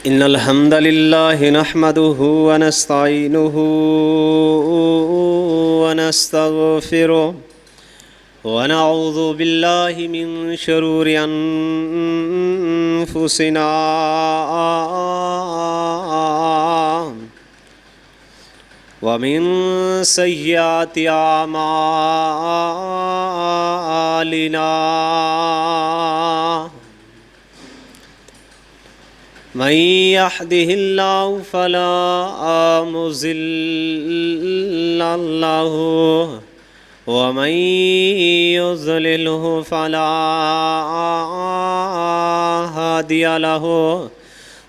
إن الحمد لله نحمده ونستعينه ونستغفره ونعوذ بالله من شرور أنفسنا ومن سيئات أعمالنا من يهده الله فلا مضل له ومن يضلله فلا هادي له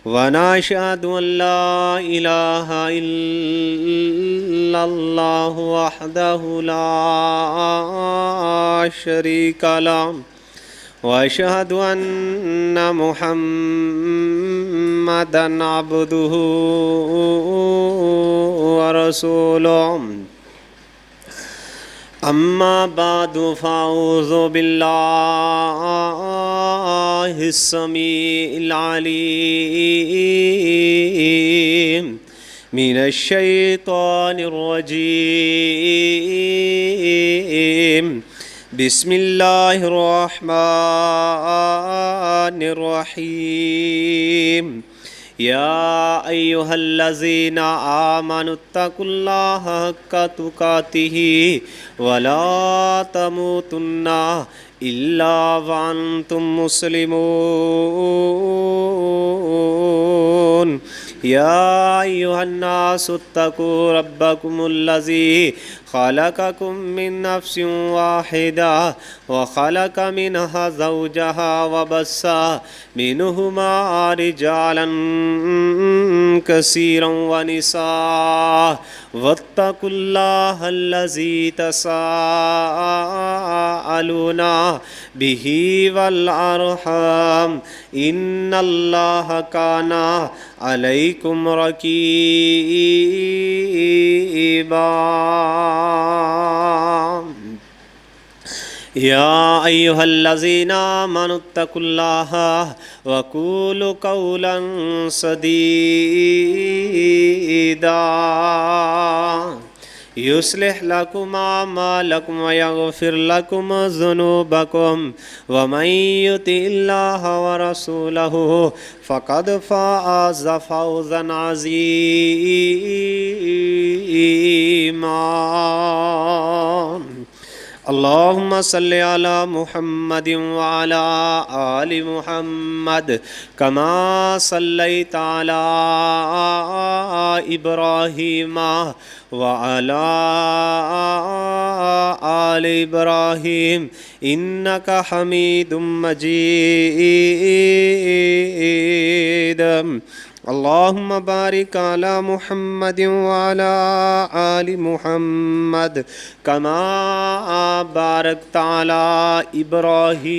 ونشهد أن لا إله إلا الله وحده لا شريك له وأشهد أن محمدًا عبده ورسوله أما بعد فأعوذ بالله السميع العليم من الشيطان الرجيم بسم الله الرحمن الرحيم يا أيها الذين آمنوا اتقوا الله حق تقاته ولا تموتن إلا وأنتم مسلمون يا أيها الناس اتقوا ربكم الذي خلقكم من نفس واحدة وخلق منها زوجها وبث منهما رجالا كثيرا ونساء واتقوا الله الذي تساءلون به والأرحام إن الله كان عليكم رقيبا يا أيها الذين آمنوا اتقوا الله وقولوا قولا سديدا يصلح لكم أعمالكم ويغفر لكم ذنوبكم ومن يطع الله ورسوله فقد فاز فوزا عظيما اللهم صل على محمد وعلى آل محمد كما صليت على إبراهيم وعلى آل إبراهيم إنك حميد مجيد اللهم بارك على محمد وعلى آل محمد كما باركت على إبراهيم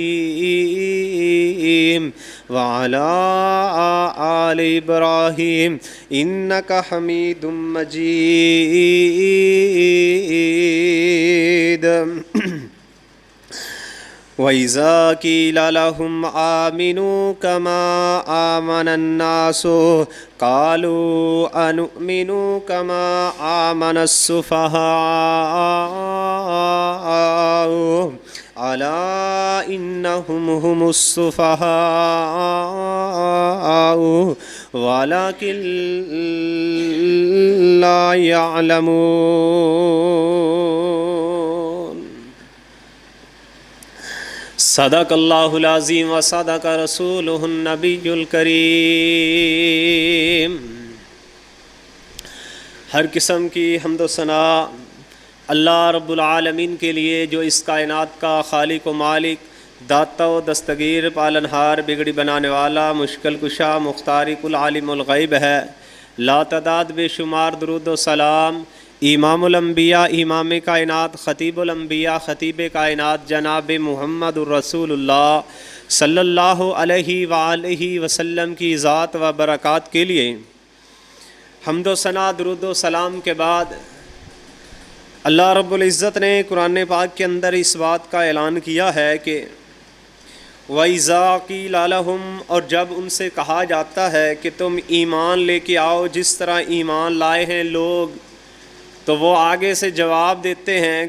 وعلى آل إبراهيم إنك حميد مجيد وَإِذَا قِيلَ لَهُمْ آمِنُوا كَمَا آمَنَ النَّاسُ قَالُوا أَنُؤْمِنُ كَمَا آمَنَ السُّفَهَاءُ أَلَا إِنَّهُمْ هُمُ السُّفَهَاءُ وَلَكِنْ لَا يَعْلَمُونَ صدق اللہ العظیم و صدق رسولہ النبی الکریم۔ ہر قسم کی حمد و ثنا اللہ رب العالمین کے لیے جو اس کائنات کا خالق و مالک، داتا و دستگیر، پالنہار، بگڑی بنانے والا، مشکل کشا، مختارق العالم الغیب ہے۔ لا تعداد بے شمار درود و سلام امام الانبیاء، امام کائنات، خطیب الانبیاء، خطیب کائنات جناب محمد الرسول اللہ صلی اللہ علیہ وآلہ وسلم کی ذات و برکات کے لیے حمد و ثنا درود و سلام کے بعد اللہ رب العزت نے قرآن پاک کے اندر اس بات کا اعلان کیا ہے کہ وَإِذَا قِيلَ لَهُمْ، اور جب ان سے کہا جاتا ہے کہ تم ایمان لے کے آؤ جس طرح ایمان لائے ہیں لوگ، تو وہ آگے سے جواب دیتے ہیں،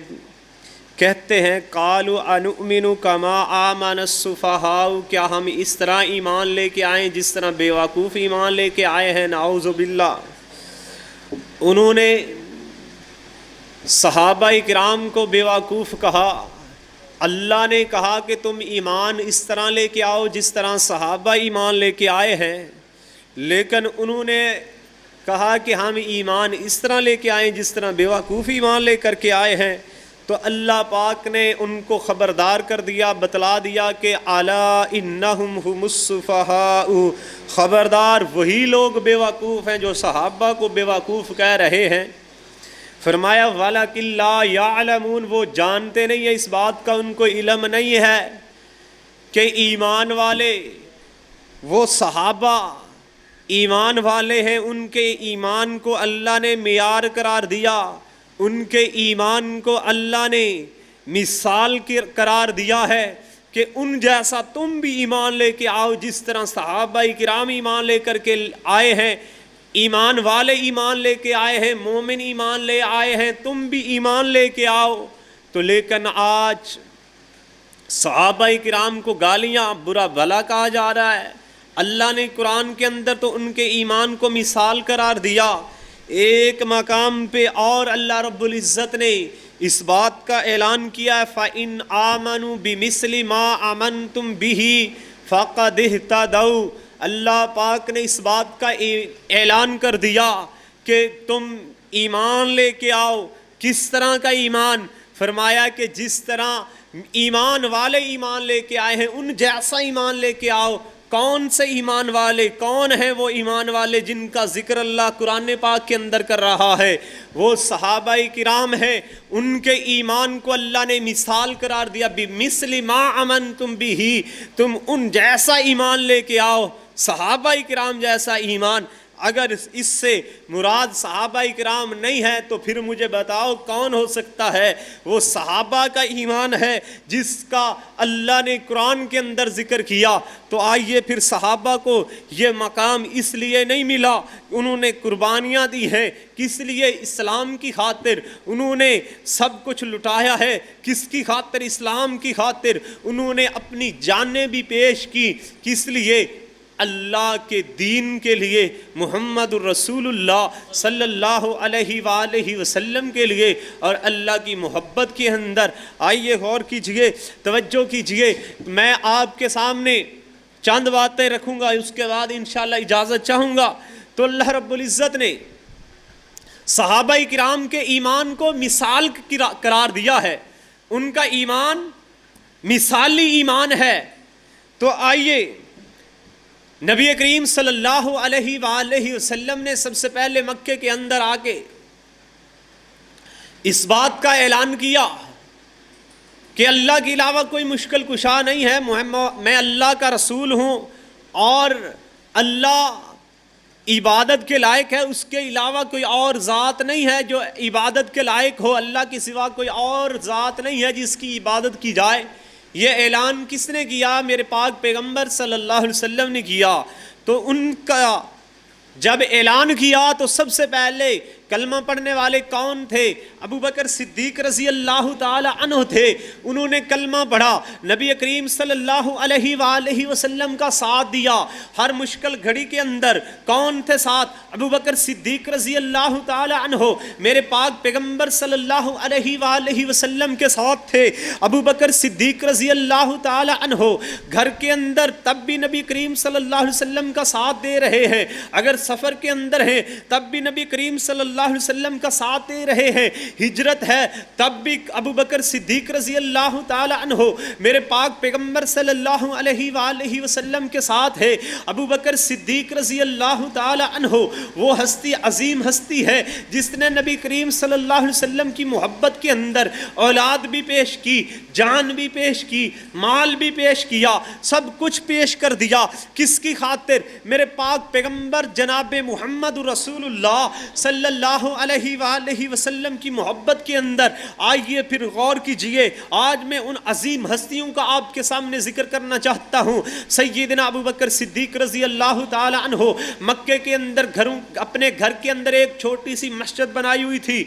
کہتے ہیں قَالُوا أَنُؤْمِنُ كَمَا آمَنَ السُّفَهَاءُ، کیا ہم اس طرح ایمان لے کے آئیں جس طرح بیوقوف ایمان لے کے آئے ہیں؟ نعوذ باللہ۔ انہوں نے صحابہ کرام کو بیوقوف کہا، اللہ نے کہا کہ تم ایمان اس طرح لے کے آؤ جس طرح صحابہ ایمان لے کے آئے ہیں، لیکن انہوں نے کہا کہ ہم ایمان اس طرح لے کے آئیں جس طرح بیوقوف ایمان لے کر کے آئے ہیں۔ تو اللہ پاک نے ان کو خبردار کر دیا، بتلا دیا کہ الا انہم ھم السفہاء، خبردار وہی لوگ بیوقوف ہیں جو صحابہ کو بیوقوف کہہ رہے ہیں۔ فرمایا وَلَکِن لَا یعلمون، وہ جانتے نہیں ہیں، اس بات کا ان کو علم نہیں ہے کہ ایمان والے، وہ صحابہ ایمان والے ہیں، ان کے ایمان کو اللہ نے معیار قرار دیا، ان کے ایمان کو اللہ نے مثال قرار دیا ہے کہ ان جیسا تم بھی ایمان لے کے آؤ جس طرح صحابہ کرام ایمان لے کر کے آئے ہیں، ایمان والے ایمان لے کے آئے ہیں، مومن ایمان لے آئے ہیں، تم بھی ایمان لے کے آؤ۔ تو لیکن آج صحابہ کرام کو گالیاں، برا بھلا کہا جا رہا ہے۔ اللہ نے قرآن کے اندر تو ان کے ایمان کو مثال قرار دیا، ایک مقام پہ اور اللہ رب العزت نے اس بات کا اعلان کیا ہے فَإِنْ آمَنُوا بِمِثْلِ مَا آمَنْتُمْ بِهِ فَقَدِ اهْتَدَوْا۔ اللہ پاک نے اس بات کا اعلان کر دیا کہ تم ایمان لے کے آؤ۔ کس طرح کا ایمان؟ فرمایا کہ جس طرح ایمان والے ایمان لے کے آئے ہیں ان جیسا ایمان لے کے آؤ۔ کون سے ایمان والے؟ کون ہیں وہ ایمان والے جن کا ذکر اللہ قرآن پاک کے اندر کر رہا ہے؟ وہ صحابہ کرام ہیں، ان کے ایمان کو اللہ نے مثال قرار دیا، بِمِثْلِ مَا آمَنْتُمْ بِهِ، تم ان جیسا ایمان لے کے آؤ، صحابہ کرام جیسا ایمان۔ اگر اس سے مراد صحابہ کرام نہیں ہے تو پھر مجھے بتاؤ کون ہو سکتا ہے؟ وہ صحابہ کا ایمان ہے جس کا اللہ نے قرآن کے اندر ذکر کیا۔ تو آئیے پھر صحابہ کو یہ مقام اس لیے نہیں ملا، انہوں نے قربانیاں دی ہیں، کس لیے؟ اسلام کی خاطر انہوں نے سب کچھ لٹایا ہے۔ کس کی خاطر؟ اسلام کی خاطر انہوں نے اپنی جانیں بھی پیش کی۔ کس لیے؟ اللہ کے دین کے لیے، محمد الرسول اللہ صلی اللہ علیہ وآلہ وسلم کے لیے، اور اللہ کی محبت کے اندر۔ آئیے غور کیجئے، توجہ کیجئے، میں آپ کے سامنے چند باتیں رکھوں گا، اس کے بعد انشاءاللہ اجازت چاہوں گا۔ تو اللہ رب العزت نے صحابہ کرام کے ایمان کو مثال قرار دیا ہے، ان کا ایمان مثالی ایمان ہے۔ تو آئیے نبی کریم صلی اللہ علیہ وآلہ وسلم نے سب سے پہلے مکے کے اندر آ کے اس بات کا اعلان کیا کہ اللہ کے علاوہ کوئی مشکل کشا نہیں ہے، میں اللہ کا رسول ہوں، اور اللہ عبادت کے لائق ہے، اس کے علاوہ کوئی اور ذات نہیں ہے جو عبادت کے لائق ہو، اللہ کے سوا کوئی اور ذات نہیں ہے جس کی عبادت کی جائے۔ یہ اعلان کس نے کیا؟ میرے پاک پیغمبر صلی اللہ علیہ وسلم نے کیا۔ تو ان کا جب اعلان کیا تو سب سے پہلے کلمہ پڑھنے والے کون تھے؟ ابو بکر صدیق رضی اللہ تعالی عنہ تھے۔ انہوں نے کلمہ پڑھا، نبی کریم صلی اللہ علیہ وآلہ وسلم کا ساتھ دیا ہر مشکل گھڑی کے اندر۔ کون تھے ساتھ؟ ابو بکر صدیق رضی اللہ تعالی عنہ میرے پاک پیغمبر صلی اللہ علیہ وآلہ وسلم کے ساتھ تھے۔ ابو بکر صدیق رضی اللہ تعالی عنہ گھر کے اندر تب بھی نبی کریم صلی اللہ علیہ وسلم کا ساتھ دے رہے ہیں، اگر سفر کے اندر ہیں تب بھی نبی کریم صلی اللہ علیہ وسلم کا ساتھ دے رہے ہیں، ہجرت ہے تب بھی ابو بکر صدیق رضی اللہ تعالی عنہ میرے پاک پیغمبر صلی اللہ علیہ وآلہ وسلم کے ساتھ ہے۔ ابو بکر صدیق رضی اللہ تعالی عنہ وہ ہستی، عظیم ہستی ہے جس نے نبی کریم صلی اللہ علیہ وسلم کی محبت کے اندر اولاد بھی پیش کی، جان بھی پیش کی، مال بھی پیش کیا، سب کچھ پیش کر دیا۔ کس کی خاطر؟ میرے پاک پیغمبر جناب محمد رسول اللہ صلی اللہ اللہ علیہ وآلہ وسلم کی محبت کے اندر آئیے پھر غور کیجئے. آج میں ان عظیم ہستیوں کا آپ کے سامنے ذکر کرنا چاہتا ہوں. سیدنا ابو بکر صدیق رضی اللہ تعالی عنہ مکے کے اندر اپنے گھر کے اندر ایک چھوٹی سی مسجد بنائی ہوئی تھی.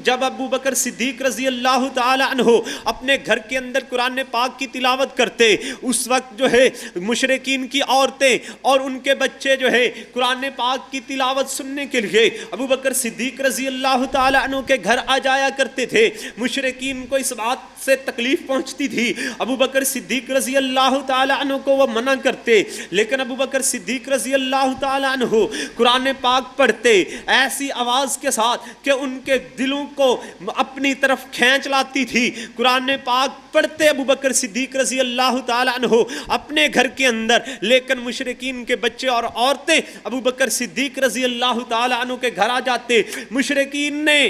جب ابو بکر صدیق رضی اللہ تعالی عنہ اپنے گھر کے اندر قرآن پاک کی تلاوت کرتے، اس وقت جو ہے مشرکین کی عورتیں اور ان کے بچے جو ہے قرآن پاک کی تلاوت سننے کے لیے ابو بکر صدیق رضی اللہ تعالی عنہ کے گھر آ جایا کرتے تھے. مشرکین کو اس بات سے تکلیف پہنچتی تھی، ابو بکر صدیق رضی اللہ تعالی عنہ کو وہ منع کرتے، لیکن ابو بکر صدیق رضی اللہ تعالی عنہ قرآن پاک پڑھتے ایسی آواز کے ساتھ کہ ان کے دلوں کو اپنی طرف کھینچ لاتی تھی. قرآن پاک پڑھتے ابو بکر صدیق رضی اللہ تعالی عنہ اپنے گھر کے اندر، لیکن مشرکین کے بچے اور عورتیں ابو بکر صدیق رضی اللہ تعالی عنہ کے گھر آ جاتے. مشرکین نے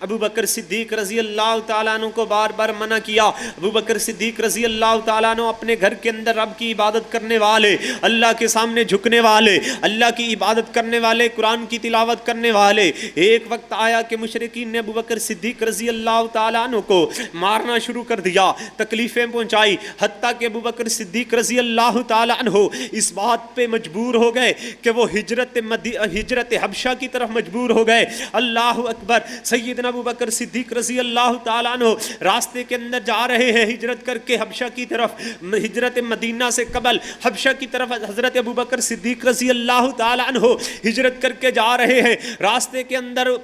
ابو بکر صدیق رضی اللہ تعالیٰ عنہ کو بار بار منع کیا. ابو بکر صدیق رضی اللہ تعالیٰ عنہ اپنے گھر کے اندر رب کی عبادت کرنے والے، اللہ کے سامنے جھکنے والے، اللہ کی عبادت کرنے والے، قرآن کی تلاوت کرنے والے. ایک وقت آیا کہ مشرکین نے ابو بکر صدیق رضی اللہ تعالیٰ عنہ کو مارنا شروع کر دیا، تکلیفیں پہنچائی، حتیٰ کہ ابو بکر صدیق رضی اللہ تعالیٰ عنہ اس بات پہ مجبور ہو گئے کہ وہ ہجرت حبشہ کی طرف مجبور ہو گئے. اللہ اکبر. سیدنا ابو بکر صدیق رضی اللہ تعالیٰ عنہ راستے کے اندر جا رہے ہیں ہجرت کر کے حبشہ کی طرف. ہجرت مدینہ سے قبل حبشہ کی طرف حضرت ابو بکر صدیق رضی اللہ تعالیٰ عنہ ہجرت کر کے جا رہے ہیں. راستے کے اندر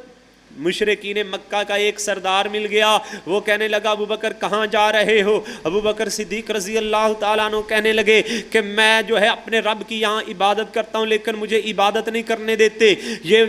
مشرکین مکہ کا ایک سردار مل گیا. وہ کہنے لگا ابو بکر کہاں جا رہے ہو؟ ابو بکر صدیق رضی اللہ تعالیٰ عنہ کہنے لگے کہ میں جو ہے اپنے رب کی یہاں عبادت کرتا ہوں، لیکن مجھے عبادت نہیں کرنے دیتے. یہ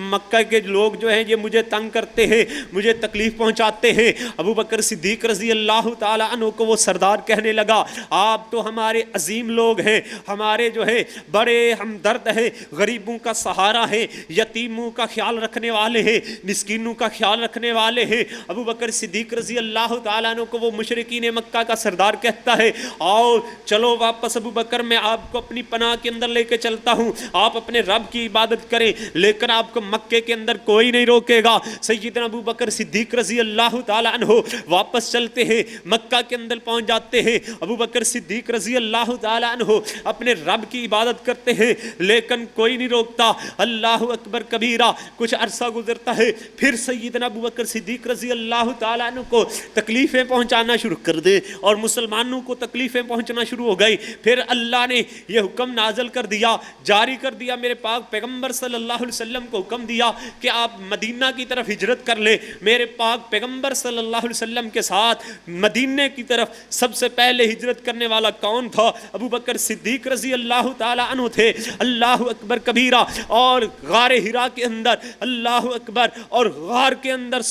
مکہ کے لوگ جو ہیں یہ مجھے تنگ کرتے ہیں، مجھے تکلیف پہنچاتے ہیں. ابو بکر صدیق رضی اللہ تعالیٰ عنہ کو وہ سردار کہنے لگا آپ تو ہمارے عظیم لوگ ہیں، ہمارے جو ہے بڑے ہمدرد ہیں، غریبوں کا سہارا ہے، یتیموں کا خیال رکھنے والے ہیں، مسکینوں کا خیال رکھنے والے ہیں. ابو بکر صدیق رضی اللہ تعالیٰ عنہ کو وہ مشرکین مکہ کا سردار کہتا ہے آؤ چلو واپس ابو بکر میں آپ کو اپنی پناہ کے اندر لے کے چلتا ہوں، آپ اپنے رب کی عبادت کریں، لیکن آپ کو مکے کے اندر کوئی نہیں روکے گا. سیدنا ابو بکر صدیق رضی اللہ تعالیٰ عنہ واپس چلتے ہیں، مکہ کے اندر پہنچ جاتے ہیں. ابو بکر صدیق رضی اللہ تعالیٰ عنہ اپنے رب کی عبادت کرتے ہیں، لیکن کوئی نہیں روکتا. اللہ اکبر کبیرہ. کچھ عرصہ گزرتا ہے، پھر سیدنا ابو بکر صدیق رضی اللہ تعالیٰ عنہ کو تکلیفیں پہنچانا شروع کر دے اور مسلمانوں کو تکلیفیں پہنچنا شروع ہو گئی. پھر اللہ نے یہ حکم نازل کر دیا، جاری کر دیا، میرے پاک پیغمبر صلی اللہ علیہ وسلم کو حکم دیا کہ آپ مدینہ کی طرف ہجرت کر لیں. میرے پاک پیغمبر صلی اللہ علیہ وسلم کے ساتھ مدینہ کی طرف سب سے پہلے ہجرت کرنے والا کون تھا؟ ابو بکر صدیق رضی اللہ تعالیٰ عنہ تھے. اللہ اکبر کبیرہ. اور غار حرا کے اندر اللہ اکبر، اور غار کے اندر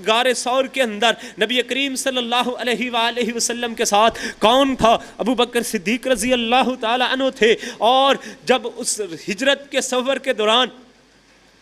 غار ثور کے اندر نبی کریم صلی اللہ علیہ وآلہ وسلم کے ساتھ کون تھا؟ ابو بکر صدیق رضی اللہ تعالی عنہ تھے. اور جب اس ہجرت کے سفر کے دوران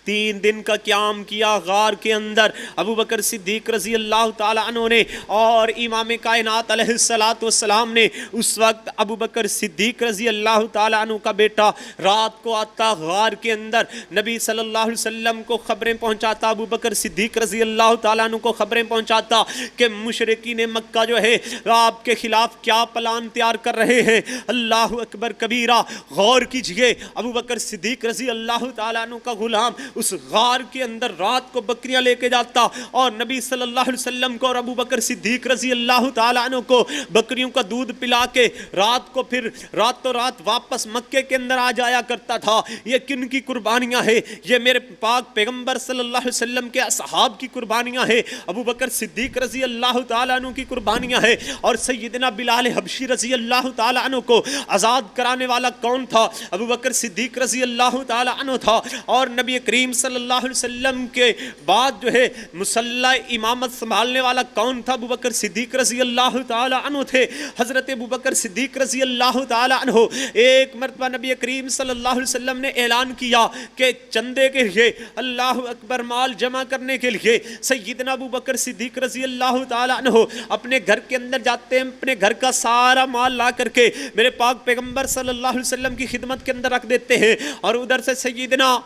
3 دن کا قیام کیا غار کے اندر ابو بکر صدیق رضی اللہ تعالیٰ عنہ نے، اور امام کائنات علیہ السلام نے اس وقت ابو بکر صدیق رضی اللہ تعالیٰ عنہ کا بیٹا رات کو آتا غار کے اندر نبی صلی اللہ علیہ وسلم کو خبریں پہنچاتا. ابو بکر صدیق رضی اللہ تعالیٰ عنہ کو خبریں پہنچاتا کہ مشرکین مکہ جو ہے آپ کے خلاف کیا پلان تیار کر رہے ہیں. اللہ اکبر کبیرہ. غور کیجئے، ابو بکر صدیق رضی اللہ تعالیٰ عنہ کا غلام اس غار کے اندر رات کو بکریاں لے کے جاتا اور نبی صلی اللہ علیہ وسلم کو اور ابو بکر صدیق رضی اللہ تعالیٰ عنہ کو بکریوں کا دودھ پلا کے رات کو پھر راتوں رات واپس مکے کے اندر آ جایا کرتا تھا. یہ کن کی قربانیاں ہیں؟ یہ میرے پاک پیغمبر صلی اللہ علیہ وسلم کے اصحاب کی قربانیاں ہیں، ابو بکر صدیق رضی اللہ تعالیٰ عنہ کی قربانیاں ہیں. اور سیدنا بلال حبشی رضی اللہ تعالیٰ عنہ کو آزاد کرانے والا کون تھا؟ ابو بکر صدیق رضی اللہ تعالیٰ عنہ تھا. اور نبی کریم صلی اللہ علیہ وسلم کے بعد جو ہے مصلی امامت سنبھالنے والا کون تھا؟ ابو بکر صدیق رضی اللہ تعالی عنہ تھے. حضرت ابو بکر صدیق رضی اللہ تعالی عنہ ایک مرتبہ نبی کریم صلی اللہ علیہ وسلم نے اعلان کیا کہ چندے کے لیے، اللہ اکبر، مال جمع کرنے کے لیے سیدنا ابو بکر صدیق رضی اللہ تعالی عنہ اپنے گھر کے اندر جاتے ہیں، اپنے گھر کا سارا مال لا کر کے میرے پاک پیغمبر صلی اللہ علیہ وسلم کی خدمت کے اندر رکھ دیتے ہیں. اور ادھر سے سیدنا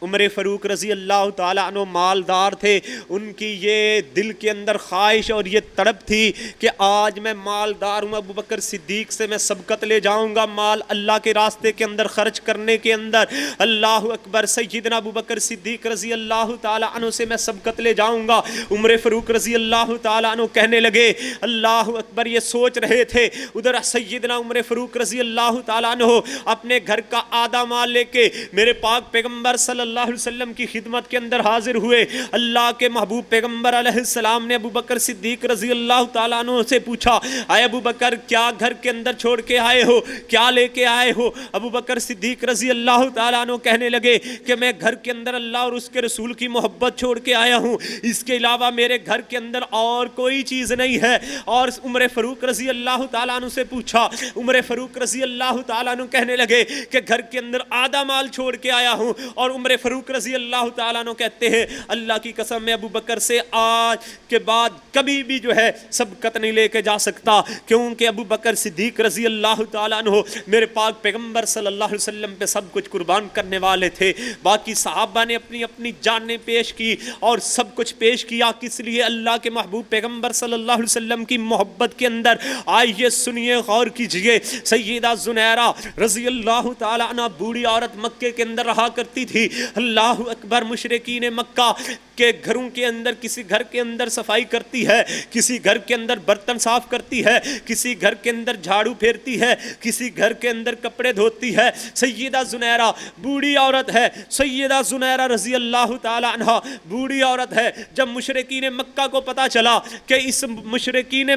عمر فاروق رضی اللہ تعالیٰ عنہ مالدار تھے، ان کی یہ دل کے اندر خواہش اور یہ تڑپ تھی کہ آج میں مالدار ہوں، ابو بکر صدیق سے میں سبقت لے جاؤں گا مال اللہ کے راستے کے اندر خرچ کرنے کے اندر، اللہ اکبر، سیدنا ابو بکر صدیق رضی اللہ تعالیٰ عنہ سے میں سبقت لے جاؤں گا۔ عمر فاروق رضی اللہ تعالیٰ عنہ کہنے لگے، اللہ اکبر، یہ سوچ رہے تھے، ادھر سیدنا عمر فاروق رضی اللہ تعالیٰ عنہ اپنے گھر کا آدھا مال لے کے میرے پاک پیغمبر صلی اللہ علیہ وسلم کی خدمت کے اندر حاضر ہوئے۔ اللہ کے محبوب پیغمبر علیہ السلام نے ابو بکر صدیق رضی اللہ تعالیٰ عنہ سے پوچھا، اے ابو بکر، کیا گھر کے اندر چھوڑ کے آئے ہو، کیا لے کے آئے ہو؟ ابو بکر صدیق رضی اللہ تعالیٰ عنہ کہنے لگے کہ میں گھر کے اندر اللہ اور اس کے رسول کی محبت چھوڑ کے آیا ہوں، اس کے علاوہ میرے گھر کے اندر اور کوئی چیز نہیں ہے۔ اور عمر فاروق رضی اللہ تعالیٰ عنہ سے پوچھا، عمر فاروق رضی اللہ تعالیٰ عنہ کہنے لگے کہ گھر کے اندر آدھا مال چھوڑ کے آیا ہوں۔ اور عمر فاروق رضی اللہ تعالیٰ عنہ کہتے ہیں، اللہ کی قسم میں ابو بکر سے آج کے بعد کبھی بھی جو ہے سبقت نہیں لے کے جا سکتا، کیونکہ ابو بکر صدیق رضی اللہ تعالیٰ عنہ میرے پاک پیغمبر صلی اللہ علیہ وسلم پہ سب کچھ قربان کرنے والے تھے۔ باقی صحابہ نے اپنی اپنی جانیں پیش کی اور سب کچھ پیش کیا، کس لیے؟ اللہ کے محبوب پیغمبر صلی اللہ علیہ وسلم کی محبت کے اندر۔ آئیے سنیے، غور کیجئے، سیدہ زنیرہ رضی اللہ تعالیٰ عنہ بوڑھی عورت مکے کے اندر رہا کرتی تھی۔ اللہ اکبر، مشرکین مکہ کے گھروں کے اندر، کسی گھر کے اندر صفائی کرتی ہے، کسی گھر کے اندر برتن صاف کرتی ہے، کسی گھر کے اندر جھاڑو پھیرتی ہے، کسی گھر کے اندر کپڑے دھوتی ہے۔ سیدہ زنیرہ بوڑھی عورت ہے، سیدہ زنیرہ رضی اللہ تعالی عنہا بوڑھی عورت ہے۔ جب مشرکین مکہ کو پتا چلا کہ اس مشرکین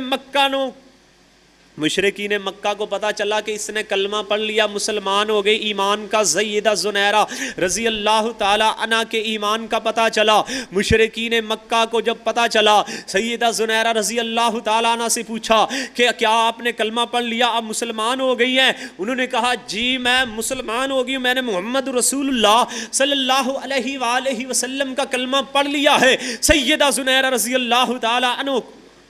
مکہ کو پتا چلا کہ اس نے کلمہ پڑھ لیا، مسلمان ہو گئی، ایمان کا، سیدہ زنیرہ رضی اللہ تعالی عنہ کے ایمان کا پتا چلا۔ مشرکین مکہ کو جب پتا چلا، سیدہ زنیرہ رضی اللہ تعالی عنہ سے پوچھا کہ کیا آپ نے کلمہ پڑھ لیا، آپ مسلمان ہو گئی ہیں؟ انہوں نے کہا، جی میں مسلمان ہو گئی ہوں، میں نے محمد رسول اللہ صلی اللہ علیہ وآلہ وسلم کا کلمہ پڑھ لیا ہے۔ سیدہ زنیرہ رضی اللہ تعالی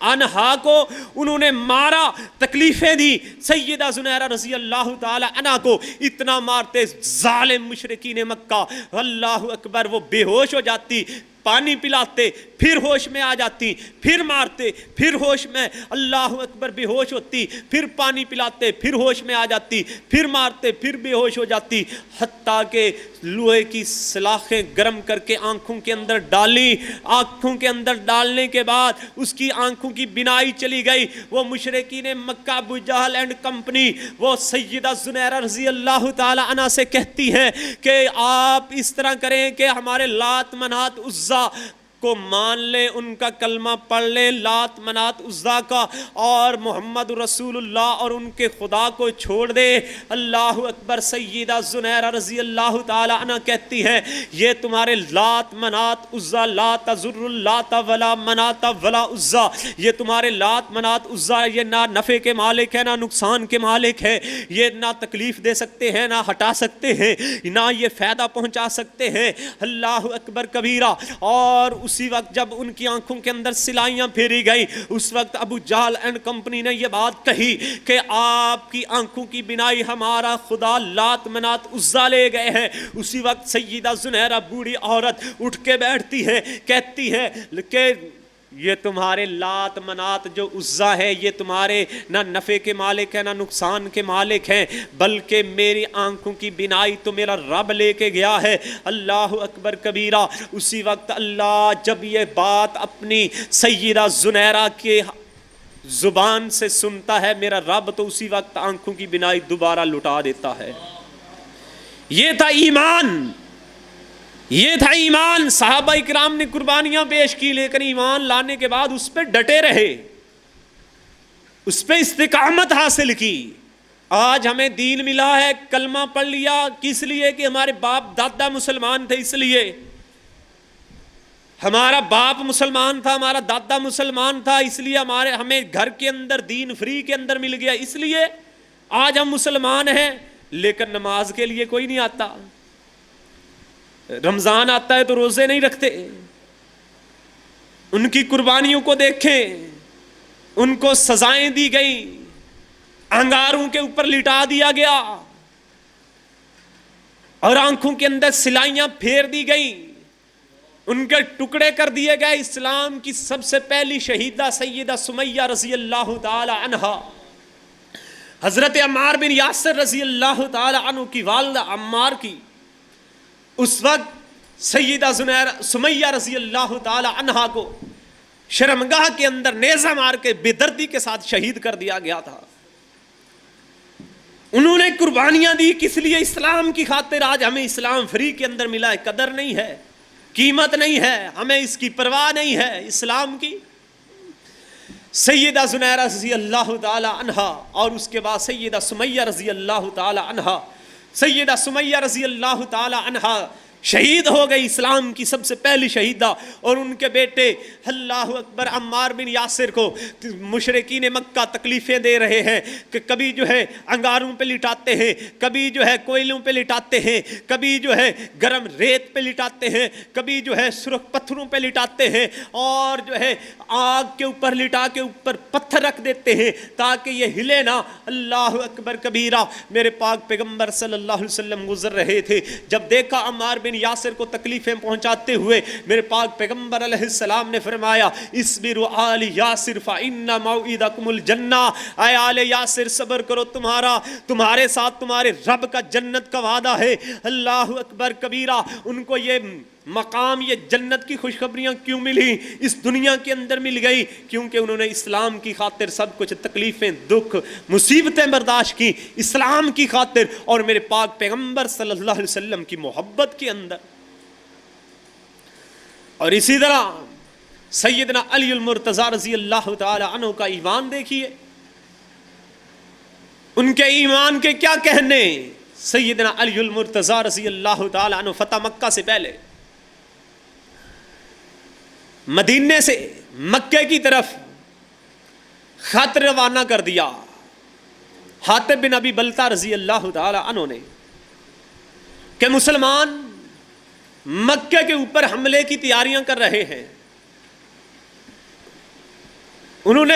عنہا کو انہوں نے مارا، تکلیفیں دی۔ سیدہ زنیرہ رضی اللہ تعالی عنہ کو اتنا مارتے ظالم مشرکین مکہ، اللہ اکبر، وہ بے ہوش ہو جاتی، پانی پلاتے، پھر ہوش میں آ جاتی، پھر مارتے، پھر ہوش میں، اللہ اکبر، بے ہوش ہوتی، پھر پانی پلاتے، پھر ہوش میں آ جاتی، پھر مارتے، پھر بے ہوش ہو جاتی، حتیٰ کہ لوہے کی سلاخیں گرم کر کے آنکھوں کے اندر ڈالی۔ آنکھوں کے اندر ڈالنے کے بعد اس کی آنکھوں کی بینائی چلی گئی۔ وہ مشرکین مکہ، ابو جہل اینڈ کمپنی، وہ سیدہ زنیرہ رضی اللہ تعالی عنہ سے کہتی ہیں کہ آپ اس طرح کریں کہ ہمارے لات منات عزیٰ کو مان لیں، ان کا کلمہ پڑھ لیں، لات منات عزیٰ کا، اور محمد رسول اللہ اور ان کے خدا کو چھوڑ دیں۔ اللہ اکبر۔ سیدہ زنیرہ رضی اللہ تعالی عنہ کہتی ہیں، یہ تمہارے لات منات عزیٰ، لا تضر اللات ولا منات ولا عزیٰ، یہ تمہارے لات منات عزیٰ، یہ نہ نفع کے مالک ہے، نہ نقصان کے مالک ہے، یہ نہ تکلیف دے سکتے ہیں، نہ ہٹا سکتے ہیں، نہ یہ فائدہ پہنچا سکتے ہیں۔ اللہ اکبر کبیرہ۔ اور اسی وقت جب ان کی آنکھوں کے اندر سلائیاں پھیری گئی، اس وقت ابو جہل اینڈ کمپنی نے یہ بات کہی کہ آپ کی آنکھوں کی بینائی ہمارا خدا لات منات عزیٰ لے گئے ہیں۔ اسی وقت سیدہ زنیرہ بوڑھی عورت اٹھ کے بیٹھتی ہے، کہتی ہے کہ یہ تمہارے لات منات جو عزیٰ ہے، یہ تمہارے نہ نفع کے مالک ہے، نہ نقصان کے مالک ہیں، بلکہ میری آنکھوں کی بینائی تو میرا رب لے کے گیا ہے۔ اللہ اکبر کبیرہ۔ اسی وقت اللہ جب یہ بات اپنی سیدہ زنیرہ کے زبان سے سنتا ہے میرا رب، تو اسی وقت آنکھوں کی بینائی دوبارہ لٹا دیتا ہے۔ یہ تھا ایمان، یہ تھا ایمان۔ صحابہ اکرام نے قربانیاں پیش کی، لیکن ایمان لانے کے بعد اس پہ ڈٹے رہے، اس پہ استقامت حاصل کی۔ آج ہمیں دین ملا ہے، کلمہ پڑھ لیا، کس لیے؟ کہ ہمارے باپ دادا مسلمان تھے، اس لیے ہمارا باپ مسلمان تھا، ہمارا دادا مسلمان تھا، اس لیے ہمیں گھر کے اندر دین فری کے اندر مل گیا، اس لیے آج ہم مسلمان ہیں۔ لیکن نماز کے لیے کوئی نہیں آتا، رمضان آتا ہے تو روزے نہیں رکھتے۔ ان کی قربانیوں کو دیکھیں، ان کو سزائیں دی گئیں، انگاروں کے اوپر لٹا دیا گیا، اور آنکھوں کے اندر سلائیاں پھیر دی گئیں، ان کے ٹکڑے کر دیے گئے۔ اسلام کی سب سے پہلی شہیدہ سیدہ سمیہ رضی اللہ تعالی عنہا، حضرت عمار بن یاسر رضی اللہ تعالی عنہ کی والدہ عمار کی اس وقت سیدہ سمیہ رضی اللہ تعالی عنہا کو شرمگاہ کے اندر نیزہ مار کے بے دردی کے ساتھ شہید کر دیا گیا تھا۔ انہوں نے قربانیاں دی کس لیے؟ اسلام کی خاطر۔ آج ہمیں اسلام فری کے اندر ملا ہے، قدر نہیں ہے، قیمت نہیں ہے، ہمیں اس کی پرواہ نہیں ہے اسلام کی۔ سیدہ زنیرہ رضی اللہ تعالی عنہا اور اس کے بعد سیدہ سمیہ رضی اللہ تعالی عنہا، سیدہ سمیہ رضی اللہ تعالی عنہا شہید ہو گئی، اسلام کی سب سے پہلی شہیدہ۔ اور ان کے بیٹے اللہ اکبر عمار بن یاسر کو مشرکین مکہ تکلیفیں دے رہے ہیں کہ کبھی جو ہے انگاروں پہ لٹاتے ہیں، کبھی جو ہے کوئلوں پہ لٹاتے ہیں، کبھی جو ہے گرم ریت پہ لٹاتے ہیں، کبھی جو ہے سرخ پتھروں پہ لٹاتے ہیں، اور جو ہے آگ کے اوپر لٹا کے اوپر پتھر رکھ دیتے ہیں تاکہ یہ ہلے نہ۔ اللہ اکبر کبیرہ۔ میرے پاک پیغمبر صلی اللہ علیہ وسلم گزر رہے تھے، جب دیکھا عمار بن یاسر کو تکلیفیں پہنچاتے ہوئے، میرے پاک پیغمبر علیہ السلام نے فرمایا اصبروا آل یاسر فإن موعدکم الجنہ، اے آل یاسر صبر کرو، تمہارے ساتھ تمہارے رب کا جنت کا وعدہ ہے۔ اللہ اکبر کبیرہ۔ ان کو یہ مقام، یہ جنت کی خوشخبریاں کیوں ملی؟ اس دنیا کے اندر مل گئی کیونکہ انہوں نے اسلام کی خاطر سب کچھ تکلیفیں، دکھ، مصیبتیں برداشت کی اسلام کی خاطر اور میرے پاک پیغمبر صلی اللہ علیہ وسلم کی محبت کے اندر۔ اور اسی طرح سیدنا علی المرتضی رضی اللہ تعالی عنہ کا ایمان دیکھیے، ان کے ایمان کے کیا کہنے۔ سیدنا علی المرتضی رضی اللہ تعالی عنہ فتح مکہ سے پہلے مدینے سے مکے کی طرف خط روانہ کر دیا حاطب بن ابی بلتہ رضی اللہ تعالی عنہ نے کہ مسلمان مکے کے اوپر حملے کی تیاریاں کر رہے ہیں۔ انہوں نے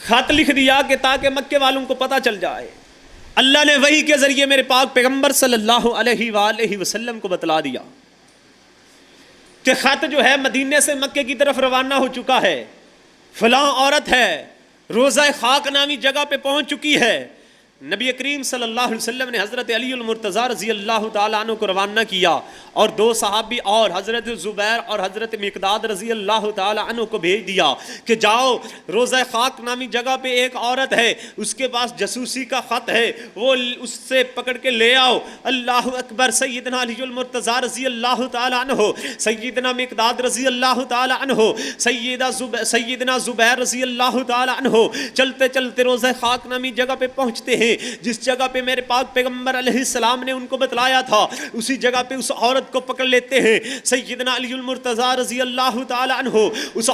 خط لکھ دیا کہ تاکہ مکے والوں کو پتہ چل جائے۔ اللہ نے وحی کے ذریعے میرے پاک پیغمبر صلی اللہ علیہ وآلہ وسلم کو بتلا دیا کہ خط جو ہے مدینے سے مکے کی طرف روانہ ہو چکا ہے، فلاں عورت ہے، روضہ خاک نامی جگہ پہ پہنچ چکی ہے۔ نبی کریم صلی اللہ علیہ وسلم نے حضرت علی المرتضی رضی اللہ تعالیٰ عنہ کو روانہ کیا اور دو صحابی اور حضرت زبیر اور حضرت مقداد رضی اللہ تعالیٰ عنہ کو بھیج دیا کہ جاؤ، روضہ خاک نامی جگہ پہ ایک عورت ہے، اس کے پاس جاسوسی کا خط ہے، وہ اس سے پکڑ کے لے آؤ۔ اللہ اکبر۔ سیدنا علی المرتضی رضی اللہ تعالیٰ عنہ، سیدنا مقداد رضی اللہ تعالیٰ عنہ، سیدنا زبیر رضی اللہ تعالیٰ عنہ چلتے چلتے روضہ خاک نامی جگہ پہ پہنچتے ہیں جس جگہ پہ میرے پاک پیغمبر علیہ السلام نے ان کو بتلایا تھا۔ اسی جگہ پہ اس عورت کو پکڑ لیتے ہیں۔ سیدنا علی المرتضی رضی اللہ تعالی عنہ اس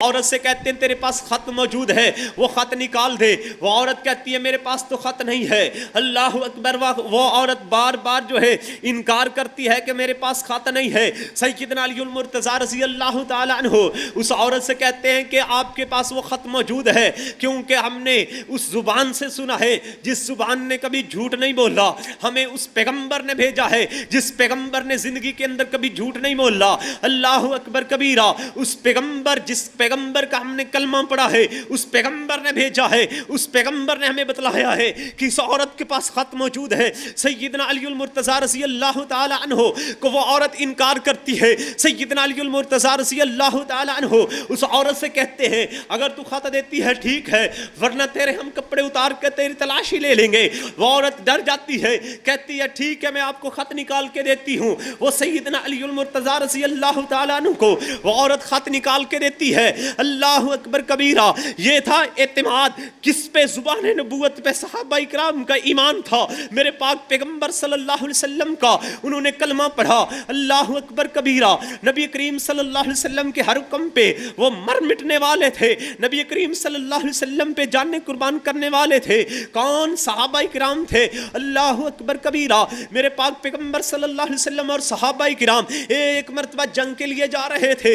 عورت سے کہتے ہیں تیرے پاس خط موجود ہے، وہ خط نکال دے۔ وہ عورت کہتی ہے میرے پاس تو خط نہیں ہے۔ اللہ اکبر۔ وہ عورت بار بار جو ہے انکار کرتی ہے کہ میرے پاس خط نہیں ہے۔ سیدنا علی المرتضی رضی اللہ تعالی عنہ اس عورت سے کہتے ہیں کہ آپ کے پاس وہ خط موجود ہے، کیونکہ ہم نے اس زبان سے سنا ہے جس زبان نے کبھی جھوٹ نہیں بولا، ہمیں اس پیغمبر نے بھیجا ہے جس پیغمبر نے زندگی کے اندر کبھی جھوٹ نہیں بولا۔ اللہ اکبر کبیرہ۔ اس پیغمبر جس پیغمبر کا ہم نے کلمہ پڑھا ہے اس پیغمبر نے بھیجا ہے، اس پیغمبر نے ہمیں بتلایا ہے کہ اس عورت کے پاس خط موجود ہے۔ سیدنا علی المرتضی رضی اللہ تعالی عنہ کو وہ عورت انکار کرتی ہے۔ سیدنا علی المرتضی رضی اللہ تعالی عنہ اس عورت سے کہتے ہیں اگر تو خط دیتی ہے ٹھیک ہے، ورنہ تیرے ہم کپڑے اتار کے تیری تلاشی لے لیں گے۔ وہ عورت ڈر جاتی ہے، کہتی ہے ٹھیک ہے میں آپ کو خط نکال کے دیتی ہوں۔ وہ سیدنا علی المرتضی رضی اللہ تعالی عنہ کو وہ عورت خط نکال کے دیتی ہے۔ اللہ اکبر کبیرہ۔ یہ تھا اعتماد کس پہ؟ زبان نبوت پہ، صحابہ اکرام کا ایمان تھا، میرے پاک پیغمبر صلی اللہ علیہ وسلم کا انہوں نے کلمہ پڑھا۔ اللہ اکبر کبیرہ۔ نبی کریم صلی اللہ علیہ وسلم کے ہر حکم پہ وہ مر مٹنے والے تھے، نبی کریم صلی اللہ علیہ وسلم پہ جانیں قربان کرنے والے تھے۔ کون؟ صحابہ اکرام تھے۔ اللہ اکبر کبیرہ۔ میرے پاک پیغمبر صلی اللہ علیہ وسلم اور صحابہ اکرام ایک مرتبہ جنگ کے لیے جا رہے تھے۔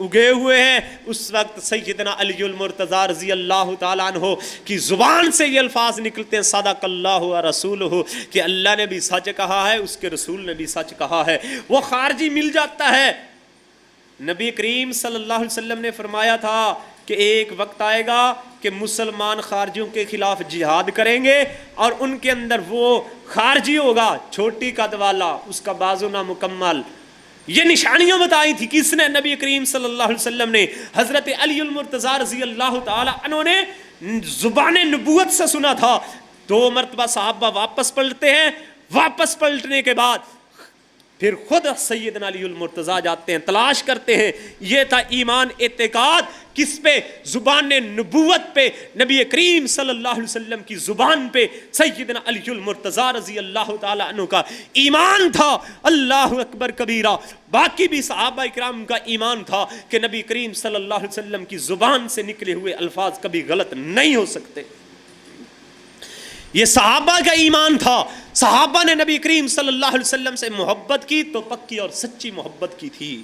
اگے ہوئے ہیں، اس وقت سیدنا علی المرتضیٰ رضی اللہ تعالیٰ عنہ کی زبان سے یہ الفاظ نکلتے ہیں صدق اللہ و رسولہ، کہ اللہ نے بھی سچ کہا ہے، اس کے رسول نے بھی سچ کہا ہے۔ وہ خارجی مل جاتا ہے۔ نبی کریم صلی اللہ علیہ وسلم نے فرمایا تھا کہ ایک وقت آئے گا کہ مسلمان خارجیوں کے خلاف جہاد کریں گے، اور ان کے اندر وہ خارجی ہوگا چھوٹی قد والا، اس کا بازو نامکمل۔ یہ نشانیاں بتائی تھی کس نے؟ نبی کریم صلی اللہ علیہ وسلم نے۔ حضرت علی المرتضیٰ رضی اللہ تعالی عنہ نے زبان نبوت سے سنا تھا۔ 2 مرتبہ صحابہ واپس پلٹتے ہیں، واپس پلٹنے کے بعد پھر خود سیدنا علی المرتضیٰ جاتے ہیں، تلاش کرتے ہیں۔ یہ تھا ایمان، اعتقاد کس پہ؟ زبان نبوت پہ، نبی کریم صلی اللہ علیہ وسلم کی زبان پہ سیدنا علی المرتضیٰ رضی اللہ تعالی عنہ کا ایمان تھا۔ اللہ اکبر کبیرہ۔ باقی بھی صحابہ اکرام کا ایمان تھا کہ نبی کریم صلی اللہ علیہ وسلم کی زبان سے نکلے ہوئے الفاظ کبھی غلط نہیں ہو سکتے۔ یہ صحابہ کا ایمان تھا۔ صحابہ نے نبی کریم صلی اللہ علیہ وسلم سے محبت کی تو پکی اور سچی محبت کی تھی۔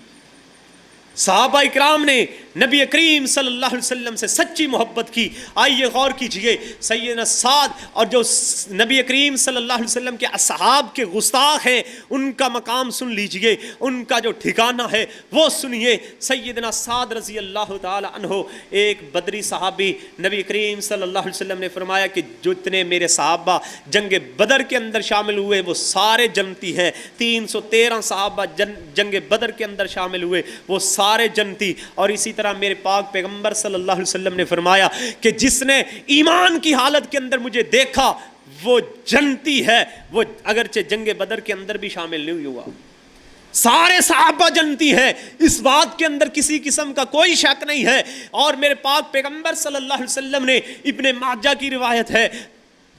صحابہ اکرام نے نبی کریم صلی اللہ علیہ وسلم سے سچی محبت کی۔ آئیے غور کیجئے، سیدنا سعد اور جو نبی کریم صلی اللہ علیہ وسلم کے اصحاب کے گستاخ ہیں، ان کا مقام سن لیجئے، ان کا جو ٹھکانہ ہے وہ سنیے۔ سیدنا سعد رضی اللہ تعالی عنہ ایک بدری صحابی، نبی کریم صلی اللہ علیہ وسلم نے فرمایا کہ جتنے میرے صحابہ جنگ بدر کے اندر شامل ہوئے وہ سارے جنتی ہیں۔ 313 صحابہ جنگ بدر کے اندر شامل ہوئے، وہ سارے جنتی۔ اور اسی طرح میرے پاک پیغمبر صلی اللہ علیہ وسلم نے فرمایا کہ جس نے ایمان کی حالت کے اندر مجھے دیکھا وہ جنتی ہے، وہ اگرچہ جنگ بدر کے اندر بھی شامل نہیں ہوا۔ سارے صحابہ جنتی ہیں، اس بات کے اندر کسی قسم کا کوئی شک نہیں ہے۔ اور میرے پاک پیغمبر صلی اللہ علیہ وسلم نے، ابن ماجہ کی روایت ہے،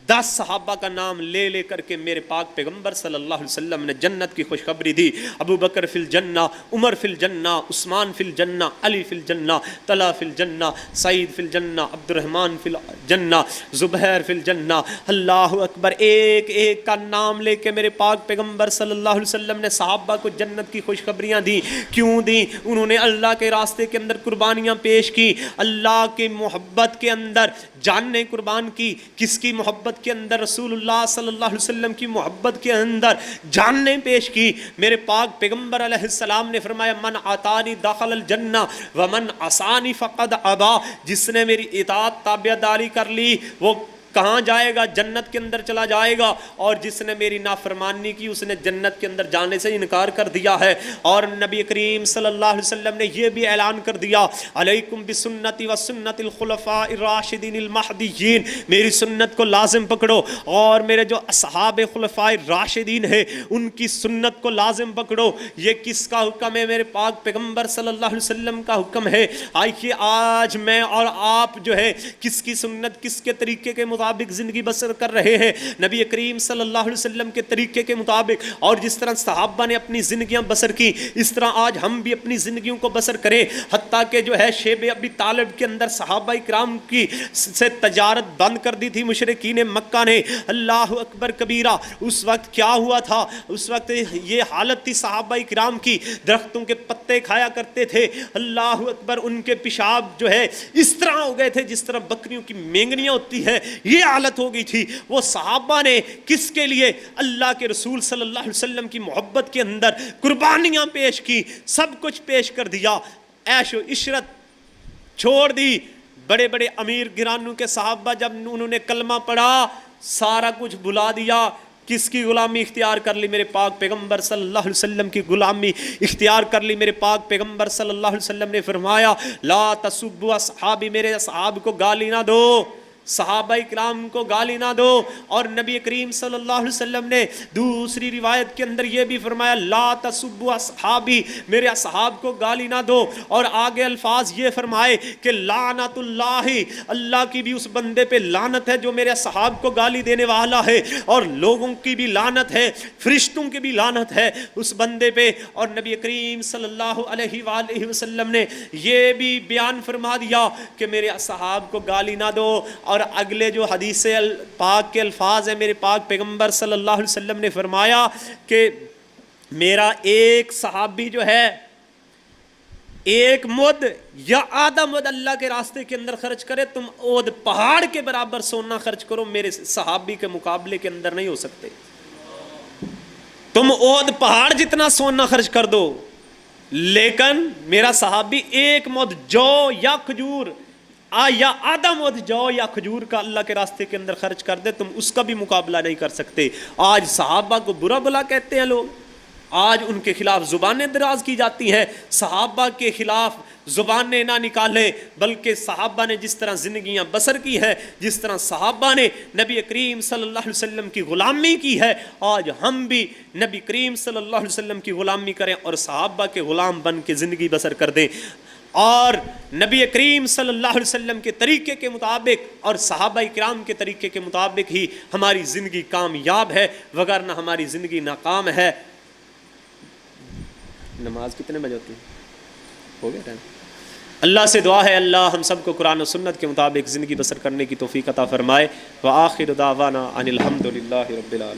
10 صحابہ کا نام لے لے کر کے میرے پاک پیغمبر صلی اللہ علیہ وسلم نے جنت کی خوشخبری دی۔ ابو بکر فی الجنہ، عمر فی الجنہ، عثمان فی الجنہ، علی فی الجنہ، طلحہ فی الجنہ، سعید فی الجنہ، عبد الرحمن فی الجنہ، زبیر فی الجنہ۔ اللہ اکبر۔ ایک ایک کا نام لے کے میرے پاک پیغمبر صلی اللہ علیہ وسلم نے صحابہ کو جنت کی خوشخبریاں دی۔ کیوں دی؟ انہوں نے اللہ کے راستے کے اندر قربانیاں پیش کی، اللہ کی محبت کے اندر جانیں قربان کی۔ کس کی محبت کے اندر؟ رسول اللہ صلی اللہ علیہ وسلم کی محبت کے اندر جانیں پیش کی۔ میرے پاک پیغمبر علیہ السلام نے فرمایا من عطانی دخل الجنہ ومن عصانی فقد ابا، جس نے میری اطاعت تابعداری کر لی وہ کہاں جائے گا؟ جنت کے اندر چلا جائے گا، اور جس نے میری نافرمانی کی اس نے جنت کے اندر جانے سے انکار کر دیا ہے۔ اور نبی کریم صلی اللہ علیہ وسلم نے یہ بھی اعلان کر دیا علیکم بسنتی و سنت الخلفاء الراشدین المہدیین، میری سنت کو لازم پکڑو، اور میرے جو اصحاب خلفاء راشدین ہیں ان کی سنت کو لازم پکڑو۔ یہ کس کا حکم ہے؟ میرے پاک پیغمبر صلی اللہ علیہ وسلم کا حکم ہے۔ آئیے آج میں اور آپ جو ہے کس کی سنت، کس کے طریقے کے مطابق زندگی بسر کر رہے ہیں؟ نبی کریم صلی اللہ علیہ وسلم کے طریقے کے مطابق۔ اور جس طرح صحابہ نے اپنی زندگیاں بسر کی اس طرح آج ہم بھی اپنی زندگیوں کو بسر کریں۔ حتیٰ کہ جو ہے شیب ابی طالب کے اندر صحابہ اکرام کی سے تجارت بند کر دی تھی مشرکین مکہ نے۔ اللہ اکبر کبیرہ۔ اس وقت کیا ہوا تھا؟ اس وقت یہ حالت تھی صحابہ اکرام کی، درختوں کے پتے کھایا کرتے تھے۔ اللہ اکبر۔ ان کے پیشاب جو ہے اس طرح ہو گئے تھے جس طرح بکریوں کی مینگنیاں ہوتی ہے، یہ حالت ہو گئی تھی۔ وہ صحابہ نے کس کے لیے؟ اللہ کے رسول صلی اللہ علیہ وسلم کی محبت کے اندر قربانیاں پیش کی، سب کچھ پیش کر دیا، عیش و عشرت چھوڑ دی۔ بڑے بڑے امیر گرانوں کے صحابہ جب انہوں نے کلمہ پڑھا سارا کچھ بھلا دیا۔ کس کی غلامی اختیار کر لی؟ میرے پاک پیغمبر صلی اللہ علیہ وسلم کی غلامی اختیار کر لی۔ میرے پاک پیغمبر صلی اللہ علیہ وسلم نے فرمایا لا تسبوا اصحابی، میرے اصحاب کو گالی نہ دو، صحابہ اکرام کو گالی نہ دو۔ اور نبی کریم صلی اللہ علیہ وسلم نے دوسری روایت کے اندر یہ بھی فرمایا لا تسبوا اصحابی، میرے اصحاب کو گالی نہ دو۔ اور آگے الفاظ یہ فرمائے کہ لعنت اللہ، اللہ کی بھی اس بندے پہ لعنت ہے جو میرے اصحاب کو گالی دینے والا ہے، اور لوگوں کی بھی لعنت ہے، فرشتوں کی بھی لعنت ہے اس بندے پہ۔ اور نبی کریم صلی اللہ علیہ وآلہ وسلم نے یہ بھی بیان فرما دیا کہ میرے اصحاب کو گالی نہ دو۔ اور اگلے جو حدیث پاک کے الفاظ ہیں، میرے پاک پیغمبر صلی اللہ علیہ وسلم نے فرمایا کہ میرا ایک صحابی جو ہے ایک مد یا آدھا مد اللہ کے راستے کے اندر خرچ کرے، تم اود پہاڑ کے برابر سونا خرچ کرو، میرے صحابی کے مقابلے کے اندر نہیں ہو سکتے۔ تم اود پہاڑ جتنا سونا خرچ کر دو، لیکن میرا صحابی ایک مد جو یا کھجور یا آدھا مد جو یا کھجور کا اللہ کے راستے کے اندر خرچ کر دے، تم اس کا بھی مقابلہ نہیں کر سکتے۔ آج صحابہ کو برا بلا کہتے ہیں لوگ، آج ان کے خلاف زبانیں دراز کی جاتی ہیں۔ صحابہ کے خلاف زبانیں نہ نکالیں، بلکہ صحابہ نے جس طرح زندگیاں بسر کی ہے، جس طرح صحابہ نے نبی کریم صلی اللہ علیہ وسلم کی غلامی کی ہے، آج ہم بھی نبی کریم صلی اللہ علیہ وسلم کی غلامی کریں اور صحابہ کے غلام بن کے زندگی بسر کر دیں، اور نبی کریم صلی اللہ علیہ وسلم کے طریقے کے مطابق اور صحابہ کرام کے طریقے کے مطابق ہی ہماری زندگی کامیاب ہے، وگرنہ ہماری زندگی ناکام ہے۔ نماز کتنے بجے ہوتی ہے؟ ہو گیا ٹائم؟ اللہ سے دعا ہے اللہ ہم سب کو قرآن و سنت کے مطابق زندگی بسر کرنے کی توفیق عطا فرمائے۔ وآخر دعوانا ان الحمد للہ رب العالمین۔